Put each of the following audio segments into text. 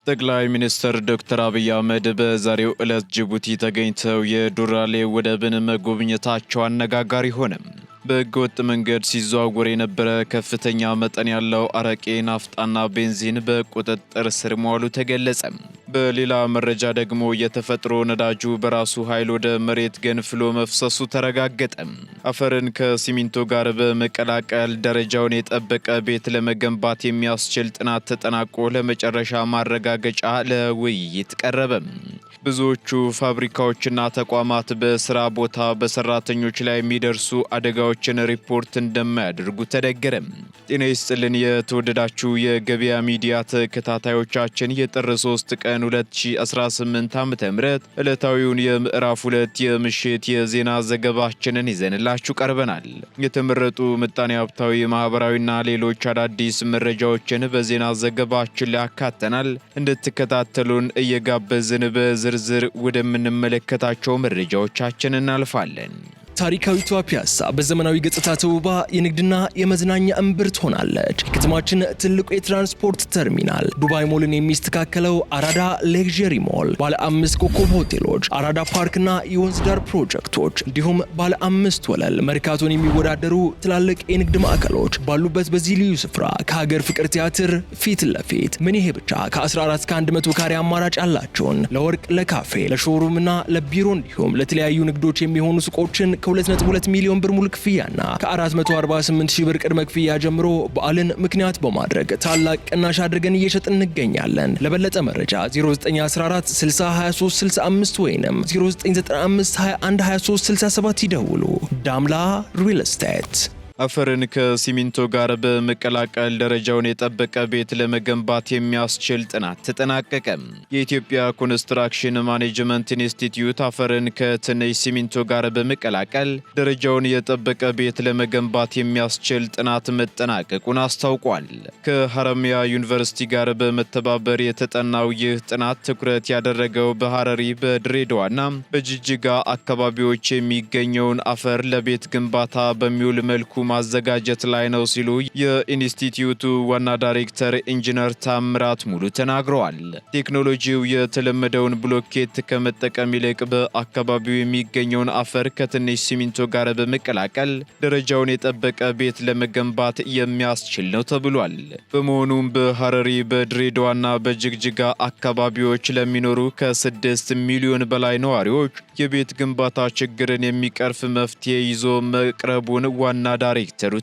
ጠቅላይ ሚኒስትር ዶክተር አብይ አህመድ በዛሬው ዕለት ጅቡቲ ተገኝተው የዱራሌ ወደብን መጎብኘታቸው አነጋጋሪ ሆነ። በህገወጥ መንገድ ሲዘዋወር የነበረ ከፍተኛ መጠን ያለው አረቄ፣ ናፍጣና ቤንዚን በቁጥጥር ስር መዋሉ ተገለጸ። በሌላ መረጃ ደግሞ የተፈጥሮ ነዳጁ በራሱ ኃይል ወደ መሬት ገንፍሎ መፍሰሱ ተረጋገጠ። አፈርን ከሲሚንቶ ጋር በመቀላቀል ደረጃውን የጠበቀ ቤት ለመገንባት የሚያስችል ጥናት ተጠናቆ ለመጨረሻ ማረጋገጫ ለውይይት ቀረበ። ብዙዎቹ ፋብሪካዎችና ተቋማት በስራ ቦታ በሰራተኞች ላይ የሚደርሱ አደጋዎችን ሪፖርት እንደማያደርጉ ተነገረ። ጤና ይስጥልን የተወደዳችሁ የገበያ ሚዲያ ተከታታዮቻችን የጥር 3 ቀን 2018 ዓ.ም ዕለታዊውን የምዕራፍ 2 የምሽት የዜና ዘገባችንን ይዘንላችሁ ቀርበናል። የተመረጡ ምጣኔ ሀብታዊ፣ ማህበራዊና ሌሎች አዳዲስ መረጃዎችን በዜና ዘገባችን ላይ አካተናል። እንድትከታተሉን እየጋበዝን ዝርዝር ወደምንመለከታቸው መረጃዎቻችን እናልፋለን። ታሪካዊቷ ፒያሳ በዘመናዊ ገጽታ ተውባ የንግድና የመዝናኛ እምብርት ሆናለች። የከተማችን ትልቁ የትራንስፖርት ተርሚናል ዱባይ ሞልን የሚስተካከለው አራዳ ሌክዠሪ ሞል፣ ባለ 5 ኮከብ ሆቴሎች፣ አራዳ ፓርክና የወንዝ ዳር ፕሮጀክቶች እንዲሁም ባለ 5 ወለል መርካቶን የሚወዳደሩ ትላልቅ የንግድ ማዕከሎች ባሉበት በዚህ ልዩ ስፍራ ከሀገር ፍቅር ቲያትር ፊት ለፊት ምን ይሄ ብቻ ከ14 እስከ 100 ካሬ አማራጭ ያላቸውን ለወርቅ፣ ለካፌ፣ ለሾሩምና ለቢሮ እንዲሁም ለተለያዩ ንግዶች የሚሆኑ ሱቆችን ከ2.2 ሚሊዮን ብር ሙሉ ክፍያና ከ448 ሺህ ብር ቅድመ ክፍያ ጀምሮ በዓልን ምክንያት በማድረግ ታላቅ ቅናሽ አድርገን እየሸጥን እንገኛለን። ለበለጠ መረጃ 0914 60 23 65 ወይንም 0995 21 23 67 ይደውሉ። ዳምላ ሪል ስቴት። አፈርን ከሲሚንቶ ጋር በመቀላቀል ደረጃውን የጠበቀ ቤት ለመገንባት የሚያስችል ጥናት ተጠናቀቀ። የኢትዮጵያ ኮንስትራክሽን ማኔጅመንት ኢንስቲትዩት አፈርን ከትንሽ ሲሚንቶ ጋር በመቀላቀል ደረጃውን የጠበቀ ቤት ለመገንባት የሚያስችል ጥናት መጠናቀቁን አስታውቋል። ከሐረማያ ዩኒቨርሲቲ ጋር በመተባበር የተጠናው ይህ ጥናት ትኩረት ያደረገው በሐረሪ፣ በድሬዳዋና በጅጅጋ አካባቢዎች የሚገኘውን አፈር ለቤት ግንባታ በሚውል መልኩ ማዘጋጀት ላይ ነው ሲሉ የኢንስቲትዩቱ ዋና ዳይሬክተር ኢንጂነር ታምራት ሙሉ ተናግረዋል። ቴክኖሎጂው የተለመደውን ብሎኬት ከመጠቀም ይልቅ በአካባቢው የሚገኘውን አፈር ከትንሽ ሲሚንቶ ጋር በመቀላቀል ደረጃውን የጠበቀ ቤት ለመገንባት የሚያስችል ነው ተብሏል። በመሆኑም በሐረሪ፣ በድሬዳዋና በጅግጅጋ አካባቢዎች ለሚኖሩ ከ6 ሚሊዮን በላይ ነዋሪዎች የቤት ግንባታ ችግርን የሚቀርፍ መፍትሄ ይዞ መቅረቡን ዋና ዳይሬክተሩ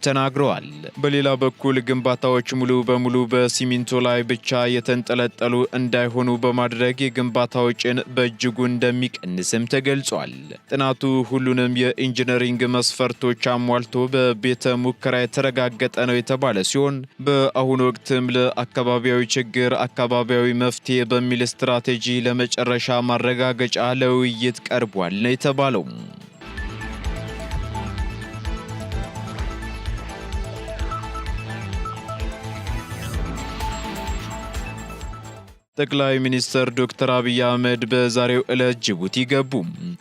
ተናግረዋል። በሌላ በኩል ግንባታዎች ሙሉ በሙሉ በሲሚንቶ ላይ ብቻ የተንጠለጠሉ እንዳይሆኑ በማድረግ የግንባታ ወጪን በእጅጉ እንደሚቀንስም ተገልጿል። ጥናቱ ሁሉንም የኢንጂነሪንግ መስፈርቶች አሟልቶ በቤተ ሙከራ የተረጋገጠ ነው የተባለ ሲሆን በአሁኑ ወቅትም ለአካባቢያዊ ችግር አካባቢያዊ መፍትሄ በሚል ስትራቴጂ ለመጨረሻ ማረጋገጫ ለውይይት ቀርቧል ነው የተባለው። ጠቅላይ ሚኒስትር ዶክተር አብይ አህመድ በዛሬው ዕለት ጅቡቲ ገቡ።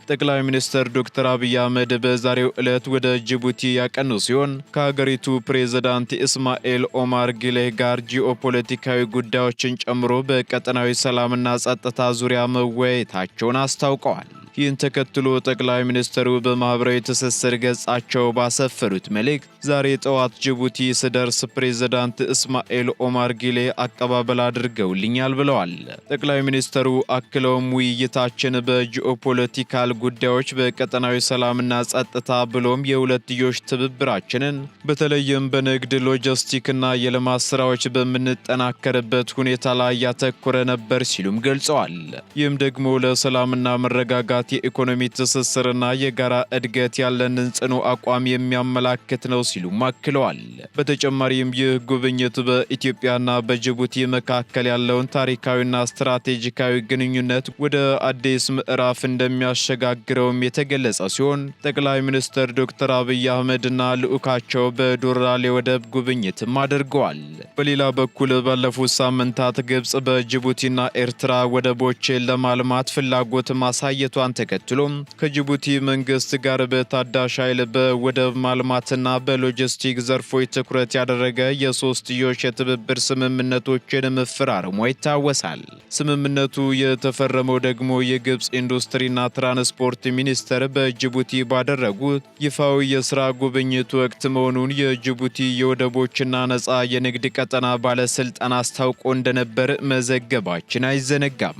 ጠቅላይ ሚኒስትር ዶክተር አብይ አህመድ በዛሬው ዕለት ወደ ጅቡቲ ያቀኑ ሲሆን ከሀገሪቱ ፕሬዝዳንት ኢስማኤል ኦማር ጊሌህ ጋር ጂኦፖለቲካዊ ጉዳዮችን ጨምሮ በቀጠናዊ ሰላምና ጸጥታ ዙሪያ መወያየታቸውን አስታውቀዋል። ይህን ተከትሎ ጠቅላይ ሚኒስትሩ በማህበራዊ ትስስር ገጻቸው ባሰፈሩት መልእክት ዛሬ ጠዋት ጅቡቲ ስደርስ ፕሬዝዳንት ኢስማኤል ኦማር ጊሌህ አቀባበል አድርገውልኛል ብለዋል። ጠቅላይ ሚኒስትሩ አክለውም ውይይታችን በጂኦፖለቲካል ጉዳዮች፣ በቀጠናዊ ሰላምና ጸጥታ ብሎም የሁለትዮሽ ትብብራችንን በተለይም በንግድ ሎጂስቲክና የልማት ስራዎች በምንጠናከርበት ሁኔታ ላይ ያተኮረ ነበር ሲሉም ገልጸዋል። ይህም ደግሞ ለሰላምና መረጋጋት የኢኮኖሚ ትስስርና የጋራ እድገት ያለንን ጽኑ አቋም የሚያመላክት ነው ሲሉም አክለዋል። በተጨማሪም ይህ ጉብኝት በኢትዮጵያና በጅቡቲ መካከል ያለውን ታሪካዊና ስትራቴጂካዊ ግንኙነት ወደ አዲስ ምዕራፍ እንደሚያሸጋግረውም የተገለጸ ሲሆን ጠቅላይ ሚኒስትር ዶክተር አብይ አህመድና ልዑካቸው በዱራሌ ወደብ ጉብኝትም አድርገዋል። በሌላ በኩል ባለፉት ሳምንታት ግብጽ በጅቡቲና ኤርትራ ወደቦችን ለማልማት ፍላጎት ማሳየቷን ተከትሎ ከጅቡቲ መንግስት ጋር በታዳሽ ኃይል በወደብ ማልማትና በሎጂስቲክ ዘርፎች ትኩረት ያደረገ የሶስትዮሽ የትብብር ስምምነቶችን መፈራረሙ ይታወሳል። ስምምነቱ የተፈረመው ደግሞ የግብጽ ኢንዱስትሪና ትራንስፖርት ሚኒስተር በጅቡቲ ባደረጉት ይፋዊ የስራ ጉብኝት ወቅት መሆኑን የጅቡቲ የወደቦችና ነፃ የንግድ ቀጠና ባለስልጣን አስታውቆ እንደነበር መዘገባችን አይዘነጋም።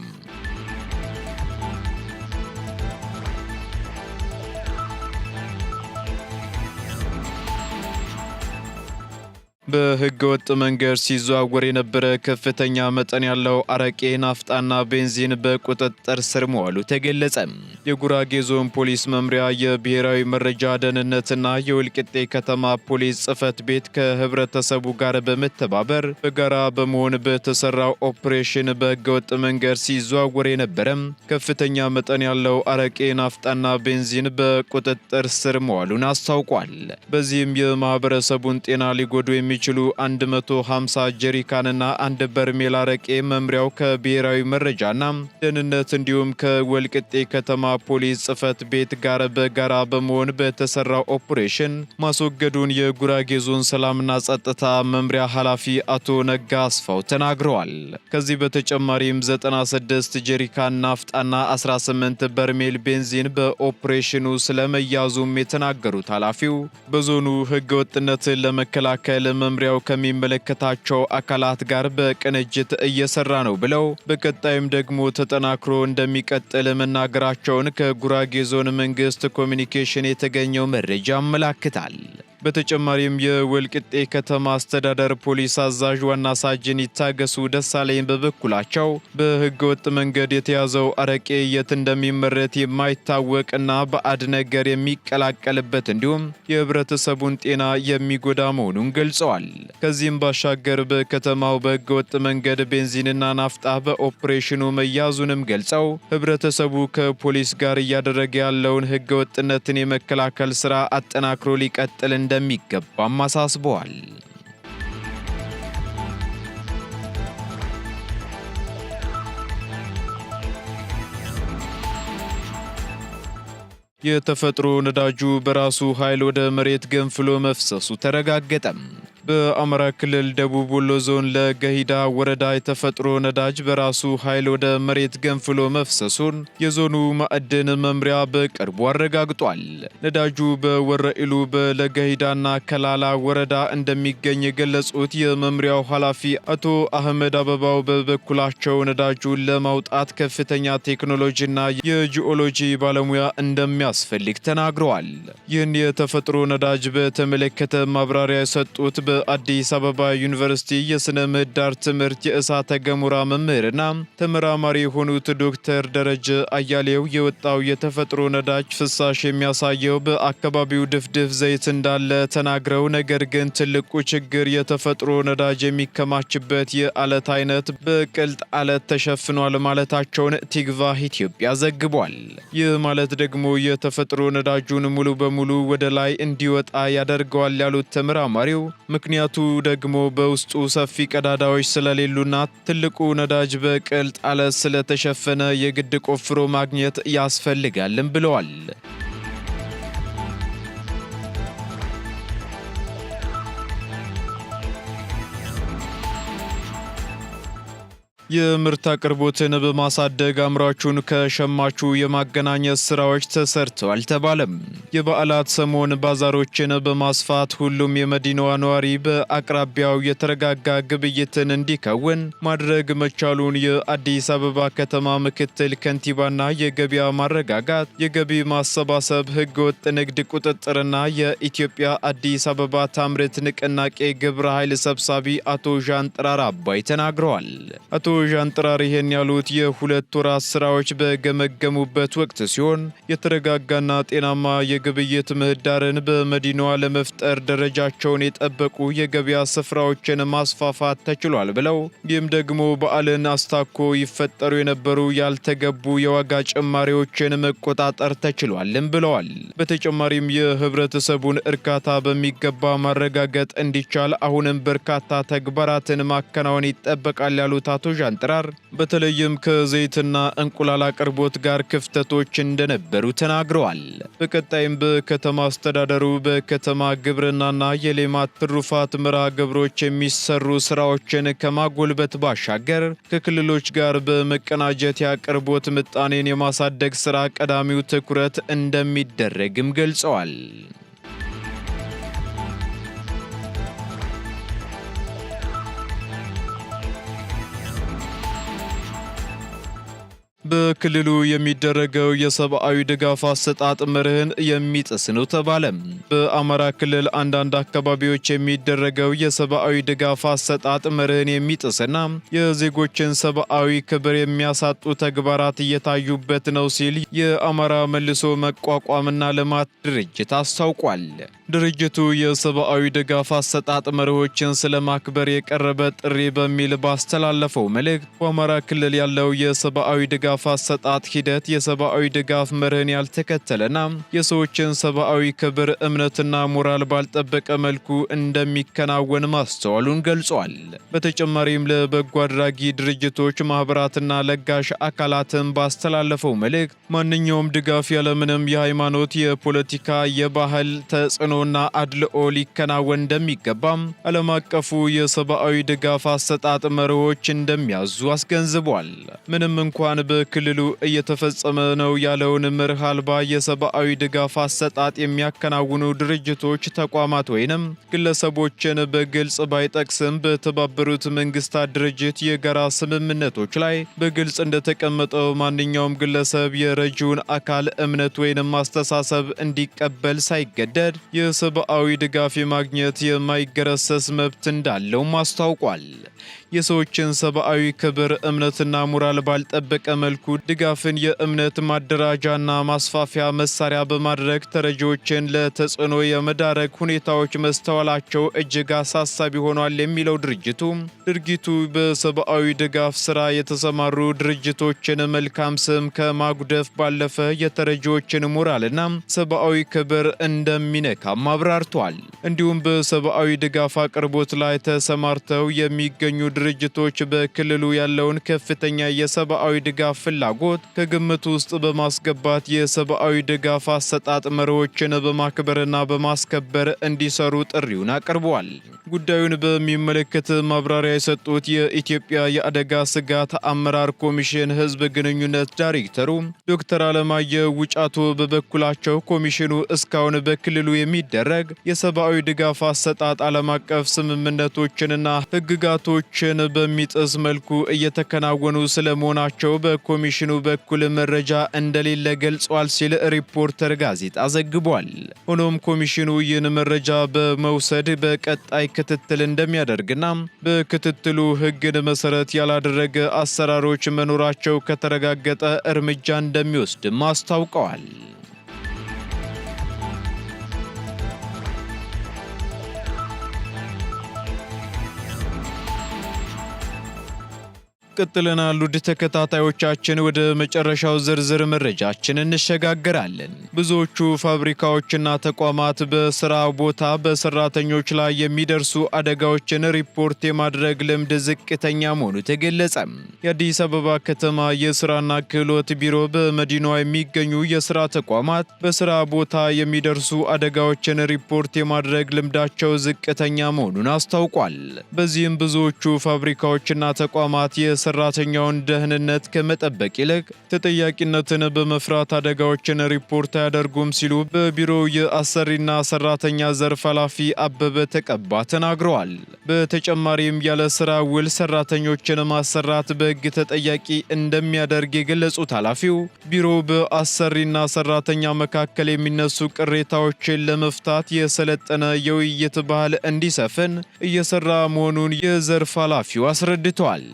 በህገ ወጥ መንገድ ሲዘዋወር የነበረ ከፍተኛ መጠን ያለው አረቄ፣ ናፍጣና ቤንዚን በቁጥጥር ስር መዋሉ ተገለጸ። የጉራጌ ዞን ፖሊስ መምሪያ የብሔራዊ መረጃ ደህንነትና የወልቂጤ ከተማ ፖሊስ ጽሕፈት ቤት ከህብረተሰቡ ጋር በመተባበር በጋራ በመሆን በተሰራው ኦፕሬሽን በህገ ወጥ መንገድ ሲዘዋወር የነበረ ከፍተኛ መጠን ያለው አረቄ፣ ናፍጣና ቤንዚን በቁጥጥር ስር መዋሉን አስታውቋል። በዚህም የማህበረሰቡን ጤና ሊጎዱ የሚችሉ 150 ጀሪካንና 1 በርሜል አረቄ መምሪያው ከብሔራዊ መረጃና ደህንነት እንዲሁም ከወልቂጤ ከተማ ፖሊስ ጽሕፈት ቤት ጋር በጋራ በመሆን በተሰራው ኦፕሬሽን ማስወገዱን የጉራጌ ዞን ሰላምና ጸጥታ መምሪያ ኃላፊ አቶ ነጋ አስፋው ተናግረዋል። ከዚህ በተጨማሪም 96 ጀሪካን ናፍጣና 18 በርሜል ቤንዚን በኦፕሬሽኑ ስለመያዙም የተናገሩት ኃላፊው በዞኑ ህገወጥነትን ለመከላከል መምሪያው ከሚመለከታቸው አካላት ጋር በቅንጅት እየሰራ ነው ብለው በቀጣይም ደግሞ ተጠናክሮ እንደሚቀጥል መናገራቸውን ከጉራጌ ዞን መንግስት ኮሚኒኬሽን የተገኘው መረጃ ያመለክታል። በተጨማሪም የወልቂጤ ከተማ አስተዳደር ፖሊስ አዛዥ ዋና ሳጅን ይታገሱ ደሳለኝ በበኩላቸው በህገወጥ መንገድ የተያዘው አረቄ የት እንደሚመረት የማይታወቅና ባዕድ ነገር የሚቀላቀልበት እንዲሁም የህብረተሰቡን ጤና የሚጎዳ መሆኑን ገልጸዋል። ከዚህም ባሻገር በከተማው በህገወጥ መንገድ ቤንዚንና ናፍጣ በኦፕሬሽኑ መያዙንም ገልጸው ህብረተሰቡ ከፖሊስ ጋር እያደረገ ያለውን ህገወጥነትን የመከላከል ስራ አጠናክሮ ሊቀጥል እንደሚገባም አሳስበዋል። የተፈጥሮ ነዳጁ በራሱ ኃይል ወደ መሬት ገንፍሎ መፍሰሱ ተረጋገጠ። በአማራ ክልል ደቡብ ወሎ ዞን ለገሂዳ ወረዳ የተፈጥሮ ነዳጅ በራሱ ኃይል ወደ መሬት ገንፍሎ መፍሰሱን የዞኑ ማዕድን መምሪያ በቅርቡ አረጋግጧል። ነዳጁ በወረኢሉ በለገሂዳና ከላላ ወረዳ እንደሚገኝ የገለጹት የመምሪያው ኃላፊ አቶ አህመድ አበባው በበኩላቸው ነዳጁን ለማውጣት ከፍተኛ ቴክኖሎጂና የጂኦሎጂ ባለሙያ እንደሚያስፈልግ ተናግረዋል። ይህን የተፈጥሮ ነዳጅ በተመለከተ ማብራሪያ የሰጡት በአዲስ አበባ ዩኒቨርሲቲ የስነ ምህዳር ትምህርት የእሳተ ገሞራ መምህርና ተመራማሪ የሆኑት ዶክተር ደረጀ አያሌው የወጣው የተፈጥሮ ነዳጅ ፍሳሽ የሚያሳየው በአካባቢው ድፍድፍ ዘይት እንዳለ ተናግረው ነገር ግን ትልቁ ችግር የተፈጥሮ ነዳጅ የሚከማችበት የአለት አይነት በቅልጥ አለት ተሸፍኗል ማለታቸውን ቲግቫህ ኢትዮጵያ ዘግቧል። ይህ ማለት ደግሞ የተፈጥሮ ነዳጁን ሙሉ በሙሉ ወደ ላይ እንዲወጣ ያደርገዋል ያሉት ተመራማሪው ምክንያቱ ደግሞ በውስጡ ሰፊ ቀዳዳዎች ስለሌሉና ትልቁ ነዳጅ በቅልጥ አለት ስለተሸፈነ የግድ ቆፍሮ ማግኘት ያስፈልጋልም ብለዋል። የምርት አቅርቦትን በማሳደግ አምራቹን ከሸማቹ የማገናኘት ስራዎች ተሰርተዋል ተባለም። የበዓላት ሰሞን ባዛሮችን በማስፋት ሁሉም የመዲናዋ ነዋሪ በአቅራቢያው የተረጋጋ ግብይትን እንዲከውን ማድረግ መቻሉን የአዲስ አበባ ከተማ ምክትል ከንቲባና የገበያ ማረጋጋት፣ የገቢ ማሰባሰብ፣ ህገወጥ ንግድ ቁጥጥርና የኢትዮጵያ አዲስ አበባ ታምርት ንቅናቄ ግብረ ኃይል ሰብሳቢ አቶ ዣንጥራር አባይ ተናግረዋል። አቶ ዣንጥራር ይሄን ያሉት የሁለት ወራት ስራዎች በገመገሙበት ወቅት ሲሆን የተረጋጋና ጤናማ የግብይት ምህዳርን በመዲናዋ ለመፍጠር ደረጃቸውን የጠበቁ የገበያ ስፍራዎችን ማስፋፋት ተችሏል ብለው ይህም ደግሞ በዓልን አስታኮ ይፈጠሩ የነበሩ ያልተገቡ የዋጋ ጭማሪዎችን መቆጣጠር ተችሏልም ብለዋል። በተጨማሪም የህብረተሰቡን እርካታ በሚገባ ማረጋገጥ እንዲቻል አሁንም በርካታ ተግባራትን ማከናወን ይጠበቃል ያሉት አቶ ዣንጥራር በተለይም ከዘይትና እንቁላል አቅርቦት ጋር ክፍተቶች እንደነበሩ ተናግረዋል። በቀጣይም በከተማ አስተዳደሩ በከተማ ግብርናና የሌማት ትሩፋት መርሃ ግብሮች የሚሰሩ ስራዎችን ከማጎልበት ባሻገር ከክልሎች ጋር በመቀናጀት የአቅርቦት ምጣኔን የማሳደግ ስራ ቀዳሚው ትኩረት እንደሚደረግም ገልጸዋል። በክልሉ የሚደረገው የሰብአዊ ድጋፍ አሰጣጥ መርህን የሚጥስ ነው ተባለ። በአማራ ክልል አንዳንድ አካባቢዎች የሚደረገው የሰብአዊ ድጋፍ አሰጣጥ መርህን የሚጥስና የዜጎችን ሰብአዊ ክብር የሚያሳጡ ተግባራት እየታዩበት ነው ሲል የአማራ መልሶ መቋቋምና ልማት ድርጅት አስታውቋል። ድርጅቱ የሰብአዊ ድጋፍ አሰጣጥ መርሆችን ስለማክበር የቀረበ ጥሪ በሚል ባስተላለፈው መልእክት በአማራ ክልል ያለው የሰብአዊ ድጋፍ አሰጣጥ ሂደት የሰብአዊ ድጋፍ መርህን ያልተከተለና የሰዎችን ሰብአዊ ክብር እምነትና ሞራል ባልጠበቀ መልኩ እንደሚከናወን ማስተዋሉን ገልጿል። በተጨማሪም ለበጎ አድራጊ ድርጅቶች፣ ማህበራትና ለጋሽ አካላትን ባስተላለፈው መልእክት ማንኛውም ድጋፍ ያለምንም የሃይማኖት፣ የፖለቲካ፣ የባህል ተጽዕኖና አድልኦ ሊከናወን እንደሚገባም ዓለም አቀፉ የሰብአዊ ድጋፍ አሰጣጥ መርሆች እንደሚያዙ አስገንዝቧል። ምንም እንኳን በክልሉ እየተፈጸመ ነው ያለውን መርህ አልባ የሰብአዊ ድጋፍ አሰጣጥ የሚያከናውኑ ድርጅቶች፣ ተቋማት ወይንም ግለሰቦችን በግልጽ ባይጠቅስም በተባበሩት መንግስታት ድርጅት የጋራ ስምምነቶች ላይ በግልጽ እንደተቀመጠው ማንኛውም ግለሰብ የረጂውን አካል እምነት ወይንም አስተሳሰብ እንዲቀበል ሳይገደድ የሰብአዊ ድጋፍ የማግኘት የማይገረሰስ መብት እንዳለውም አስታውቋል። የሰዎችን ሰብአዊ ክብር እምነትና ሞራል ባልጠበቀ መልኩ ድጋፍን የእምነት ማደራጃና ማስፋፊያ መሳሪያ በማድረግ ተረጂዎችን ለተጽዕኖ የመዳረግ ሁኔታዎች መስተዋላቸው እጅግ አሳሳቢ ሆኗል የሚለው ድርጅቱ ድርጊቱ በሰብአዊ ድጋፍ ስራ የተሰማሩ ድርጅቶችን መልካም ስም ከማጉደፍ ባለፈ የተረጂዎችን ሞራልና ሰብአዊ ክብር እንደሚነካም አብራርቷል። እንዲሁም በሰብአዊ ድጋፍ አቅርቦት ላይ ተሰማርተው የሚገኙ ድርጅቶች በክልሉ ያለውን ከፍተኛ የሰብአዊ ድጋፍ ፍላጎት ከግምት ውስጥ በማስገባት የሰብአዊ ድጋፍ አሰጣጥ መርሆችን በማክበርና በማስከበር እንዲሰሩ ጥሪውን አቅርበዋል። ጉዳዩን በሚመለከት ማብራሪያ የሰጡት የኢትዮጵያ የአደጋ ስጋት አመራር ኮሚሽን ህዝብ ግንኙነት ዳይሬክተሩ ዶክተር አለማየሁ ውጫቶ በበኩላቸው ኮሚሽኑ እስካሁን በክልሉ የሚደረግ የሰብአዊ ድጋፍ አሰጣጥ ዓለም አቀፍ ስምምነቶችንና ህግጋቶችን በሚጥስ መልኩ እየተከናወኑ ስለመሆናቸው በኮሚሽኑ በኩል መረጃ እንደሌለ ገልጿል ሲል ሪፖርተር ጋዜጣ ዘግቧል። ሆኖም ኮሚሽኑ ይህን መረጃ በመውሰድ በቀጣይ ክትትል እንደሚያደርግና በክትትሉ ህግን መሰረት ያላደረገ አሰራሮች መኖራቸው ከተረጋገጠ እርምጃ እንደሚወስድም አስታውቀዋል። ቀጥለናል። ውድ ተከታታዮቻችን ወደ መጨረሻው ዝርዝር መረጃችን እንሸጋገራለን። ብዙዎቹ ፋብሪካዎችና ተቋማት በስራ ቦታ በሰራተኞች ላይ የሚደርሱ አደጋዎችን ሪፖርት የማድረግ ልምድ ዝቅተኛ መሆኑ ተገለጸ። የአዲስ አበባ ከተማ የስራና ክህሎት ቢሮ በመዲናዋ የሚገኙ የስራ ተቋማት በስራ ቦታ የሚደርሱ አደጋዎችን ሪፖርት የማድረግ ልምዳቸው ዝቅተኛ መሆኑን አስታውቋል። በዚህም ብዙዎቹ ፋብሪካዎችና ተቋማት የሰራተኛውን ደህንነት ከመጠበቅ ይልቅ ተጠያቂነትን በመፍራት አደጋዎችን ሪፖርት አያደርጉም ሲሉ በቢሮው የአሰሪና ሰራተኛ ዘርፍ ኃላፊ አበበ ተቀባ ተናግረዋል። በተጨማሪም ያለ ስራ ውል ሰራተኞችን ማሰራት በሕግ ተጠያቂ እንደሚያደርግ የገለጹት ኃላፊው ቢሮው በአሰሪና ሰራተኛ መካከል የሚነሱ ቅሬታዎችን ለመፍታት የሰለጠነ የውይይት ባህል እንዲሰፍን እየሰራ መሆኑን የዘርፍ ኃላፊው አስረድተዋል።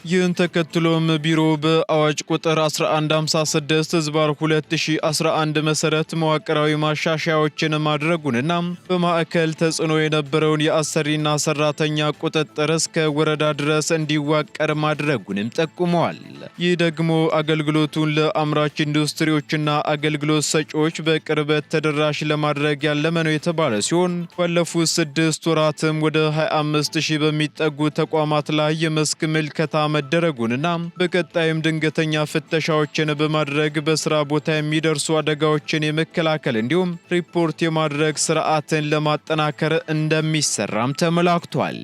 ይህን ተከትሎም ቢሮ በአዋጅ ቁጥር 1156/2011 መሰረት መዋቅራዊ ማሻሻያዎችን ማድረጉንና በማዕከል ተጽዕኖ የነበረውን የአሰሪና ሰራተኛ ቁጥጥር እስከ ወረዳ ድረስ እንዲዋቀር ማድረጉንም ጠቁመዋል። ይህ ደግሞ አገልግሎቱን ለአምራች ኢንዱስትሪዎችና አገልግሎት ሰጪዎች በቅርበት ተደራሽ ለማድረግ ያለመ ነው የተባለ ሲሆን ባለፉት 6 ወራትም ወደ 25000 በሚጠጉ ተቋማት ላይ የመስክ ምልከታ መደረጉንና በቀጣይም ድንገተኛ ፍተሻዎችን በማድረግ በስራ ቦታ የሚደርሱ አደጋዎችን የመከላከል እንዲሁም ሪፖርት የማድረግ ስርዓትን ለማጠናከር እንደሚሰራም ተመላክቷል።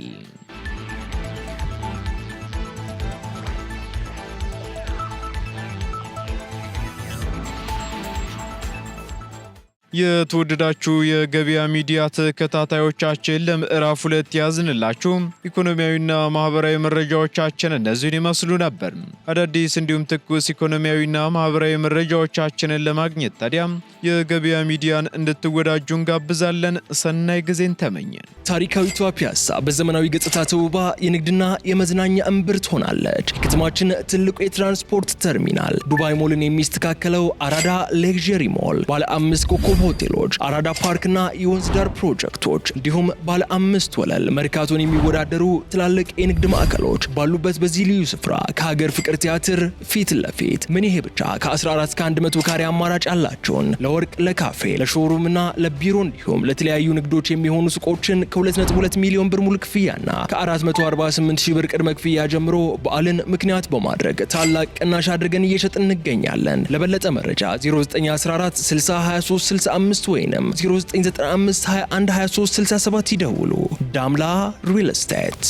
የተወደዳችሁ የገበያ ሚዲያ ተከታታዮቻችን ለምዕራፍ 2 ያዝንላችሁ ኢኮኖሚያዊና ማህበራዊ መረጃዎቻችን እነዚህን ይመስሉ ነበር። አዳዲስ እንዲሁም ትኩስ ኢኮኖሚያዊና ማህበራዊ መረጃዎቻችንን ለማግኘት ታዲያም የገበያ ሚዲያን እንድትወዳጁ እንጋብዛለን። ሰናይ ጊዜን ተመኘን። ታሪካዊቷ ፒያሳ በዘመናዊ ገጽታ ተውባ የንግድና የመዝናኛ እምብርት ሆናለች። የከተማችን ትልቁ የትራንስፖርት ተርሚናል ዱባይ ሞልን የሚስተካከለው አራዳ ሌክዠሪ ሞል ባለ 5 ኮከብ ሆቴሎች፣ አራዳ ፓርክና የወንዝ ዳር ፕሮጀክቶች እንዲሁም ባለ 5 ወለል መርካቶን የሚወዳደሩ ትላልቅ የንግድ ማዕከሎች ባሉበት በዚህ ልዩ ስፍራ ከሀገር ፍቅር ቲያትር ፊት ለፊት ምን ይሄ ብቻ ከ14 እስከ 100 ካሬ አማራጭ ያላቸውን ለወርቅ፣ ለካፌ፣ ለሾሩምና ለቢሮ እንዲሁም ለተለያዩ ንግዶች የሚሆኑ ሱቆችን ከ2.2 ሚሊዮን ብር ሙሉ ክፍያና ከ448 ሺህ ብር ቅድመ ክፍያ ጀምሮ በዓልን ምክንያት በማድረግ ታላቅ ቅናሽ አድርገን እየሸጥን እንገኛለን። ለበለጠ መረጃ 0914 60 23 65 ወይንም 0995 21 23 67 ይደውሉ። ዳምላ ሪል ስቴት